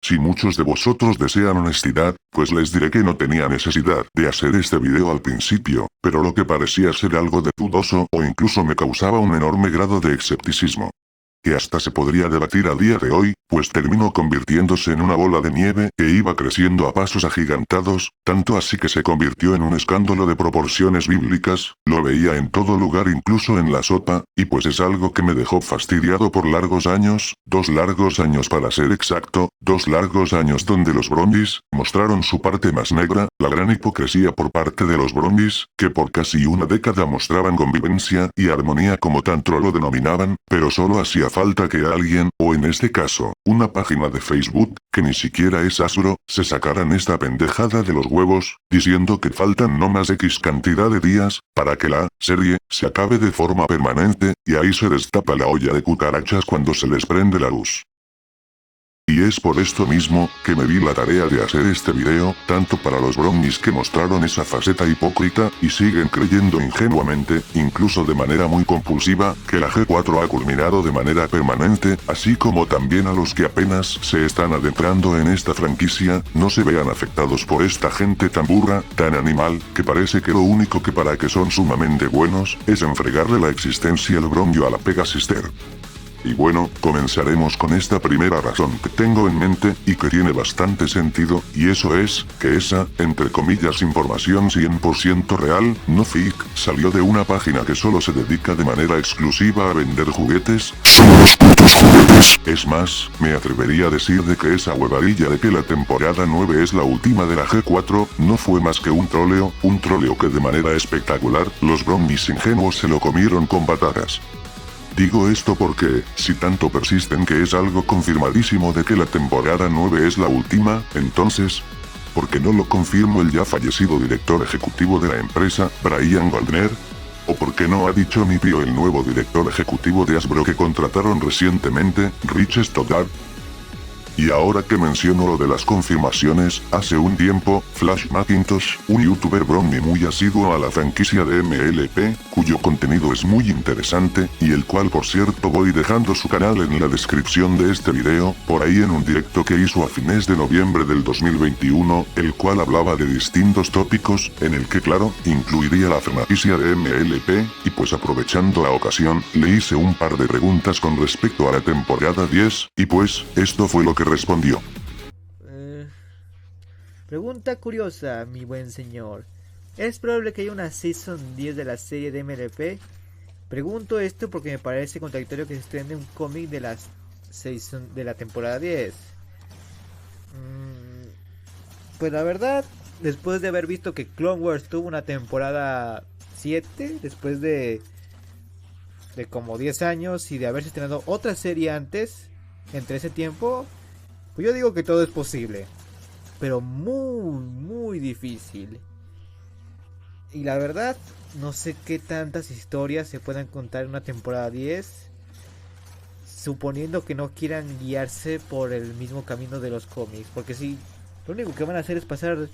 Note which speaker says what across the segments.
Speaker 1: Si muchos de vosotros desean honestidad, pues les diré que no tenía necesidad de hacer este video al principio, pero lo que parecía ser algo de dudoso o incluso me causaba un enorme grado de escepticismo, que hasta se podría debatir a día de hoy, pues terminó convirtiéndose en una bola de nieve que iba creciendo a pasos agigantados, tanto así que se convirtió en un escándalo de proporciones bíblicas, lo veía en todo lugar incluso en la sopa, y pues es algo que me dejó fastidiado por largos años, 2 largos años para ser exacto, 2 largos años donde los Brondis mostraron su parte más negra, la gran hipocresía por parte de los Brondis, que por casi una década mostraban convivencia y armonía como tanto lo denominaban, pero solo hacía falta que alguien, o en este caso, una página de Facebook, que ni siquiera es Hasbro, se sacaran esta pendejada de los huevos, diciendo que faltan no más X cantidad de días, para que la serie se acabe de forma permanente, y ahí se destapa la olla de cucarachas cuando se les prende la luz. Y es por esto mismo, que me di la tarea de hacer este video, tanto para los Brownies que mostraron esa faceta hipócrita, y siguen creyendo ingenuamente, incluso de manera muy compulsiva, que la G4 ha culminado de manera permanente, así como también a los que apenas se están adentrando en esta franquicia, no se vean afectados por esta gente tan burra, tan animal, que parece que lo único que para que son sumamente buenos, es enfregarle la existencia al Brondio a la Pegasister. Y bueno, comenzaremos con esta primera razón que tengo en mente, y que tiene bastante sentido, y eso es, que esa, entre comillas información 100% real, no fake, salió de una página que solo se dedica de manera exclusiva a vender juguetes. ¡Son los putos juguetes! Es más, me atrevería a decir de que esa huevadilla de que la temporada 9 es la última de la G4, no fue más que un troleo que de manera espectacular, los Brownies ingenuos se lo comieron con patatas. Digo esto porque, si tanto persisten que es algo confirmadísimo de que la temporada 9 es la última, entonces, ¿por qué no lo confirmó el ya fallecido director ejecutivo de la empresa, Brian Waldner? ¿O por qué no ha dicho mi tío el nuevo director ejecutivo de Hasbro que contrataron recientemente, Rich Stoddard? Y ahora que menciono lo de las confirmaciones, hace un tiempo, Flash Macintosh, un youtuber brownie muy asiduo a la franquicia de MLP, cuyo contenido es muy interesante, y el cual por cierto voy dejando su canal en la descripción de este video, por ahí en un directo que hizo a fines de noviembre del 2021, el cual hablaba de distintos tópicos, en el que claro, incluiría la franquicia de MLP, y pues aprovechando la ocasión, le hice un par de preguntas con respecto a la temporada 10, y pues, esto fue lo que respondió.
Speaker 2: Pregunta curiosa, mi buen señor. ¿Es probable que haya una Season 10 de la serie de MLP? Pregunto esto porque me parece contradictorio que se estrene un cómic de la Season de la temporada 10. Pues la verdad, después de haber visto que Clone Wars tuvo una temporada 7, después de como 10 años y de haberse estrenado otra serie antes, entre ese tiempo, pues yo digo que todo es posible, pero muy difícil. Y la verdad, no sé qué tantas historias se puedan contar en una temporada 10, suponiendo que no quieran guiarse por el mismo camino de los cómics. Porque si lo único que van a hacer es pasar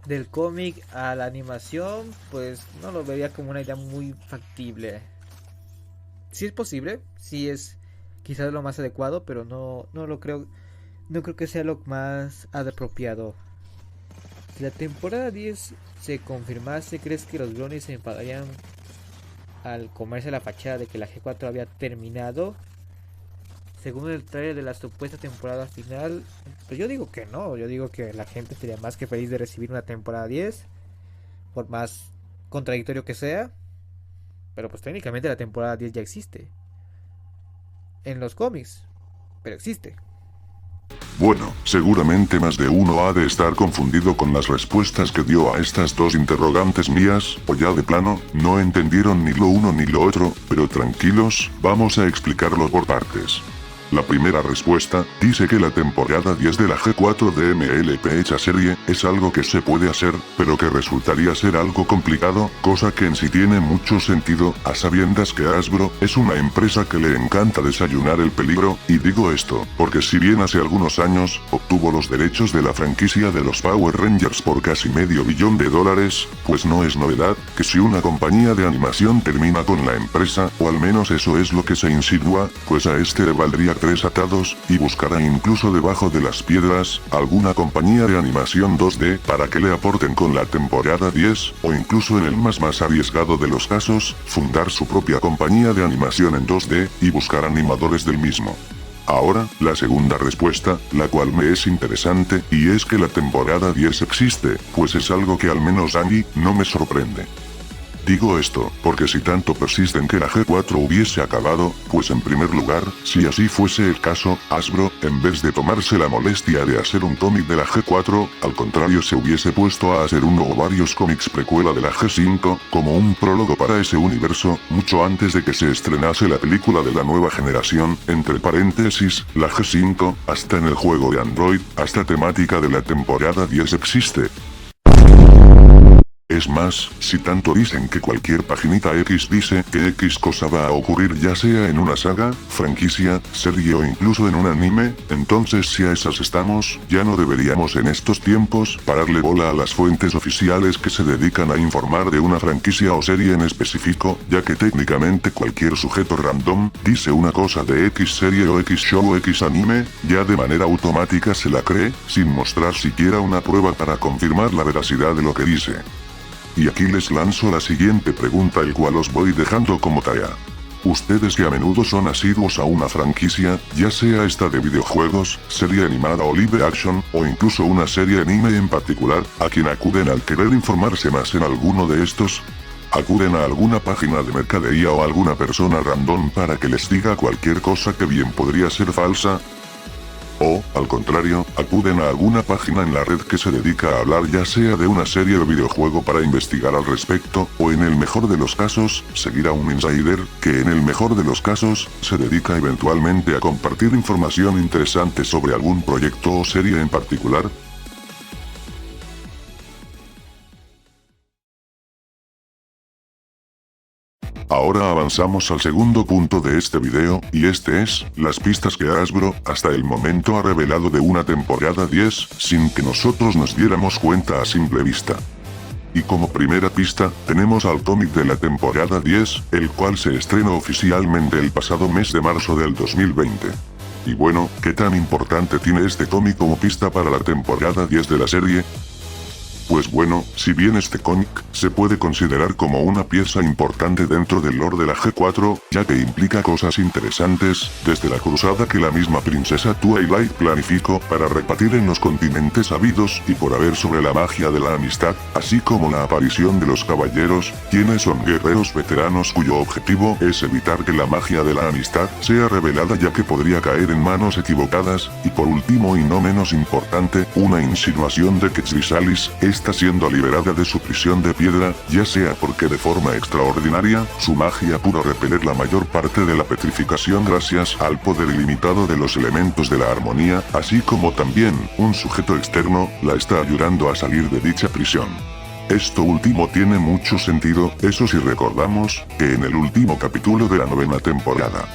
Speaker 2: del cómic a la animación, pues no lo vería como una idea muy factible. Si es posible, si es quizás lo más adecuado, pero no lo creo. No creo que sea lo más apropiado. Si la temporada 10 se confirmase, ¿crees que los Brownies se enfadarían al comerse la fachada de que la G4 había terminado? Según el trailer de la supuesta temporada final, pues yo digo que no. Yo digo que la gente estaría más que feliz de recibir una temporada 10, por más contradictorio que sea. Pero pues técnicamente la temporada 10 ya existe en los cómics, pero existe.
Speaker 1: Bueno, seguramente más de uno ha de estar confundido con las respuestas que dio a estas dos interrogantes mías, o ya de plano, no entendieron ni lo uno ni lo otro, pero tranquilos, vamos a explicarlo por partes. La primera respuesta, dice que la temporada 10 de la G4 de MLP hecha serie, es algo que se puede hacer, pero que resultaría ser algo complicado, cosa que en sí tiene mucho sentido, a sabiendas que Hasbro, es una empresa que le encanta desayunar el peligro, y digo esto, porque si bien hace algunos años, obtuvo los derechos de la franquicia de los Power Rangers por casi $500 millones, pues no es novedad, que si una compañía de animación termina con la empresa, o al menos eso es lo que se insinúa, pues a este le valdría tres atados, y buscará incluso debajo de las piedras, alguna compañía de animación 2D para que le aporten con la temporada 10, o incluso en el más arriesgado de los casos, fundar su propia compañía de animación en 2D, y buscar animadores del mismo. Ahora, la segunda respuesta, la cual me es interesante, y es que la temporada 10 existe, pues es algo que al menos a mí, no me sorprende. Digo esto, porque si tanto persisten que la G4 hubiese acabado, pues en primer lugar, si así fuese el caso, Hasbro, en vez de tomarse la molestia de hacer un cómic de la G4, al contrario se hubiese puesto a hacer uno o varios cómics precuela de la G5, como un prólogo para ese universo, mucho antes de que se estrenase la película de la nueva generación, entre paréntesis, la G5, hasta en el juego de Android, hasta temática de la temporada 10 existe. Es más, si tanto dicen que cualquier paginita X dice que X cosa va a ocurrir ya sea en una saga, franquicia, serie o incluso en un anime, entonces si a esas estamos, ya no deberíamos en estos tiempos pararle bola a las fuentes oficiales que se dedican a informar de una franquicia o serie en específico, ya que técnicamente cualquier sujeto random dice una cosa de X serie o X show o X anime, ya de manera automática se la cree, sin mostrar siquiera una prueba para confirmar la veracidad de lo que dice. Y aquí les lanzo la siguiente pregunta, el cual os voy dejando como tarea. Ustedes que a menudo son asiduos a una franquicia, ya sea esta de videojuegos, serie animada o live action, o incluso una serie anime en particular, a quien acuden al querer informarse más en alguno de estos, acuden a alguna página de mercadería o a alguna persona random para que les diga cualquier cosa que bien podría ser falsa. O, al contrario, acuden a alguna página en la red que se dedica a hablar ya sea de una serie o videojuego para investigar al respecto, o en el mejor de los casos, seguir a un insider, que en el mejor de los casos, se dedica eventualmente a compartir información interesante sobre algún proyecto o serie en particular. Ahora avanzamos al segundo punto de este video, y este es, las pistas que Hasbro, hasta el momento ha revelado de una temporada 10, sin que nosotros nos diéramos cuenta a simple vista. Y como primera pista, tenemos al cómic de la temporada 10, el cual se estrenó oficialmente el pasado mes de marzo del 2020. Y bueno, ¿qué tan importante tiene este cómic como pista para la temporada 10 de la serie? Pues bueno, si bien este cómic se puede considerar como una pieza importante dentro del lore de la G4, ya que implica cosas interesantes, desde la cruzada que la misma princesa Twilight planificó para repartir en los continentes habidos y por haber sobre la magia de la amistad, así como la aparición de los caballeros, quienes son guerreros veteranos cuyo objetivo es evitar que la magia de la amistad sea revelada ya que podría caer en manos equivocadas, y por último y no menos importante, una insinuación de que Chrysalis está siendo liberada de su prisión de piedra, ya sea porque de forma extraordinaria, su magia pudo repeler la mayor parte de la petrificación gracias al poder ilimitado de los elementos de la armonía, así como también, un sujeto externo, la está ayudando a salir de dicha prisión. Esto último tiene mucho sentido, eso si recordamos, que en el último capítulo de la 9ª temporada,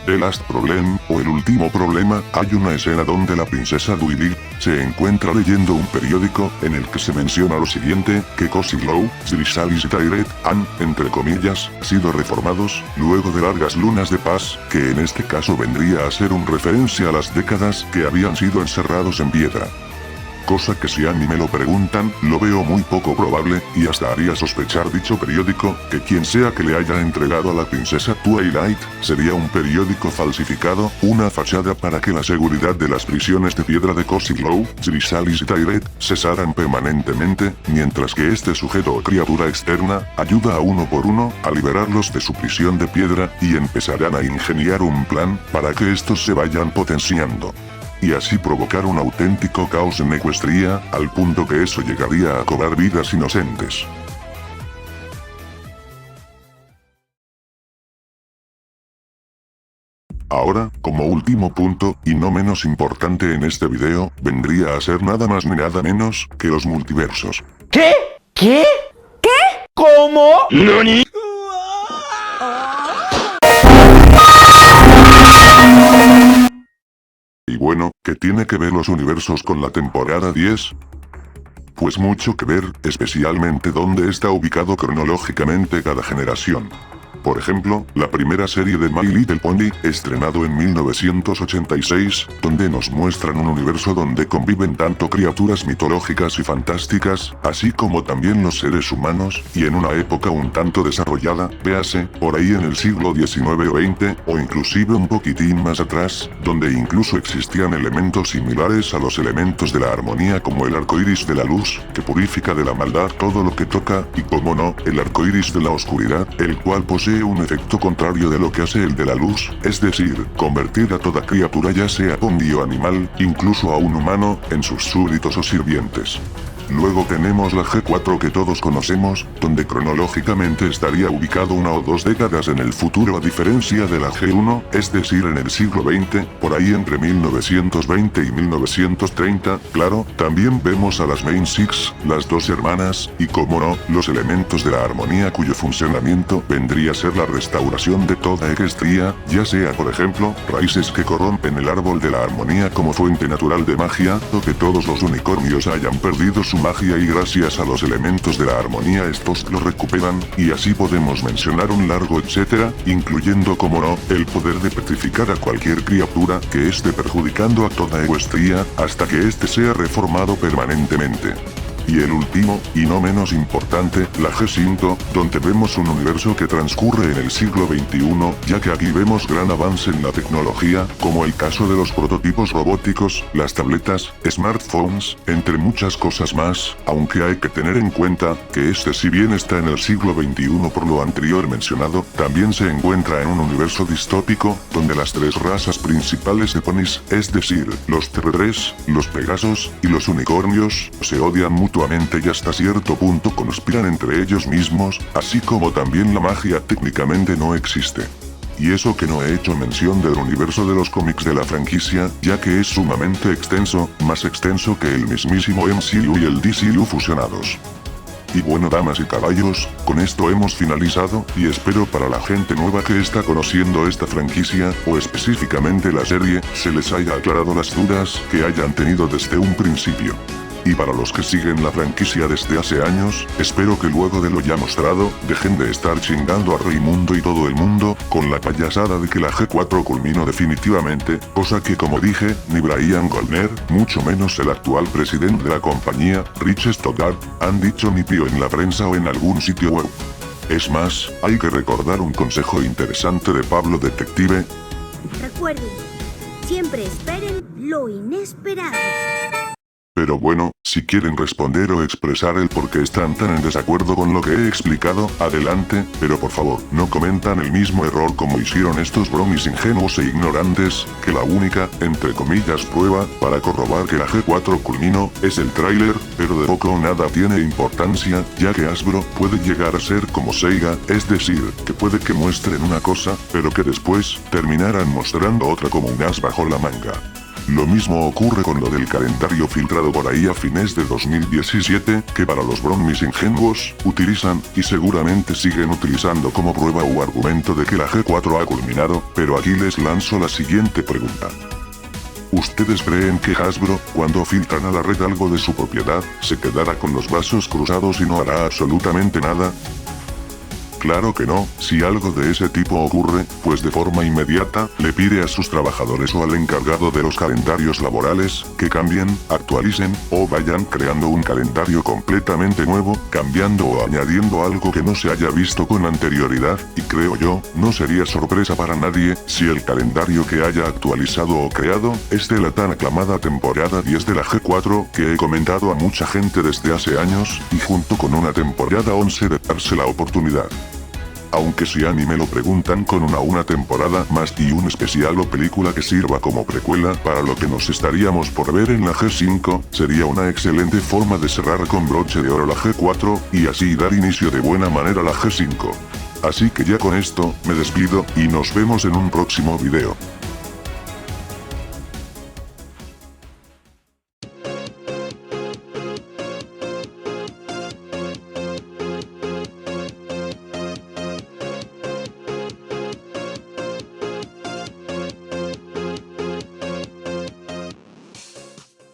Speaker 1: The Last Problem, o El Último Problema, hay una escena donde la princesa Twilight se encuentra leyendo un periódico, en el que se menciona lo siguiente, que Cozy Glow, Chrysalis y Tirette han, entre comillas, sido reformados, luego de largas lunas de paz, que en este caso vendría a ser un referencia a las décadas que habían sido encerrados en piedra. Cosa que si a mí me lo preguntan, lo veo muy poco probable, y hasta haría sospechar dicho periódico, que quien sea que le haya entregado a la princesa Twilight, sería un periódico falsificado, una fachada para que la seguridad de las prisiones de piedra de Cozy Glow, Chrysalis y Tirette, cesaran permanentemente, mientras que este sujeto o criatura externa, ayuda a uno por uno, a liberarlos de su prisión de piedra, y empezarán a ingeniar un plan, para que estos se vayan potenciando. Y así provocar un auténtico caos en Equestria, al punto que eso llegaría a cobrar vidas inocentes. Ahora, como último punto, y no menos importante en este video, vendría a ser nada más ni nada menos, que los multiversos.
Speaker 3: ¿Qué? ¿Qué? ¿Qué? ¿Cómo? ¿Nani?
Speaker 1: Y bueno, ¿qué tiene que ver los universos con la temporada 10? Pues mucho que ver, especialmente dónde está ubicado cronológicamente cada generación. Por ejemplo, la primera serie de My Little Pony, estrenado en 1986, donde nos muestran un universo donde conviven tanto criaturas mitológicas y fantásticas, así como también los seres humanos, y en una época un tanto desarrollada, véase, por ahí en el siglo XIX o XX, o inclusive un poquitín más atrás, donde incluso existían elementos similares a los elementos de la armonía como el arco iris de la luz, que purifica de la maldad todo lo que toca, y como no, el arco iris de la oscuridad, el cual posee un efecto contrario de lo que hace el de la luz, es decir, convertir a toda criatura ya sea zombie o animal, incluso a un humano, en sus súbditos o sirvientes. Luego tenemos la G4 que todos conocemos, donde cronológicamente estaría ubicado 1 o 2 décadas en el futuro a diferencia de la G1, es decir en el siglo XX, por ahí entre 1920 y 1930, claro, también vemos a las Main Six, las dos hermanas, y como no, los elementos de la armonía cuyo funcionamiento vendría a ser la restauración de toda Equestria, ya sea por ejemplo, raíces que corrompen el árbol de la armonía como fuente natural de magia, o que todos los unicornios hayan perdido su magia y gracias a los elementos de la armonía estos lo recuperan, y así podemos mencionar un largo etcétera, incluyendo como no, el poder de petrificar a cualquier criatura que esté perjudicando a toda Equestria, hasta que éste sea reformado permanentemente. Y el último, y no menos importante, la G5, donde vemos un universo que transcurre en el siglo XXI, ya que aquí vemos gran avance en la tecnología, como el caso de los prototipos robóticos, las tabletas, smartphones, entre muchas cosas más, aunque hay que tener en cuenta, que este si bien está en el siglo XXI por lo anterior mencionado, también se encuentra en un universo distópico, donde las tres razas principales de ponis, es decir, los T3, los Pegasos, y los unicornios, se odian mutuamente y hasta cierto punto conspiran entre ellos mismos, así como también la magia técnicamente no existe. Y eso que no he hecho mención del universo de los cómics de la franquicia, ya que es sumamente extenso, más extenso que el mismísimo MCU y el DCU fusionados. Y bueno damas y caballos, con esto hemos finalizado, y espero para la gente nueva que está conociendo esta franquicia, o específicamente la serie, se les haya aclarado las dudas que hayan tenido desde un principio. Y para los que siguen la franquicia desde hace años, espero que luego de lo ya mostrado, dejen de estar chingando a Raimundo y todo el mundo, con la payasada de que la G4 culminó definitivamente, cosa que como dije, ni Brian Goldner, mucho menos el actual presidente de la compañía, Rich Stoddart, han dicho ni pío en la prensa o en algún sitio web. Es más, hay que recordar un consejo interesante de Pablo Detective.
Speaker 4: Recuerden, siempre esperen lo inesperado.
Speaker 1: Pero bueno, si quieren responder o expresar el por qué están tan en desacuerdo con lo que he explicado, adelante, pero por favor, no cometan el mismo error como hicieron estos bromis ingenuos e ignorantes, que la única, entre comillas prueba, para corroborar que la G4 culminó, es el tráiler, pero de poco o nada tiene importancia, ya que Hasbro puede llegar a ser como Sega, es decir, que puede que muestren una cosa, pero que después, terminarán mostrando otra como un as bajo la manga. Lo mismo ocurre con lo del calendario filtrado por ahí a fines de 2017, que para los bromis ingenuos, utilizan, y seguramente siguen utilizando como prueba o argumento de que la G4 ha culminado, pero aquí les lanzo la siguiente pregunta. ¿Ustedes creen que Hasbro, cuando filtran a la red algo de su propiedad, se quedará con los brazos cruzados y no hará absolutamente nada? Claro que no, si algo de ese tipo ocurre, pues de forma inmediata, le pide a sus trabajadores o al encargado de los calendarios laborales, que cambien, actualicen, o vayan creando un calendario completamente nuevo, cambiando o añadiendo algo que no se haya visto con anterioridad, y creo yo, no sería sorpresa para nadie, si el calendario que haya actualizado o creado, es de la tan aclamada temporada 10 de la G4, que he comentado a mucha gente desde hace años, y junto con una temporada 11 de darse la oportunidad. Aunque si a mí me lo preguntan con una temporada más y un especial o película que sirva como precuela para lo que nos estaríamos por ver en la G5, sería una excelente forma de cerrar con broche de oro la G4, y así dar inicio de buena manera a la G5. Así que ya con esto, me despido, y nos vemos en un próximo video.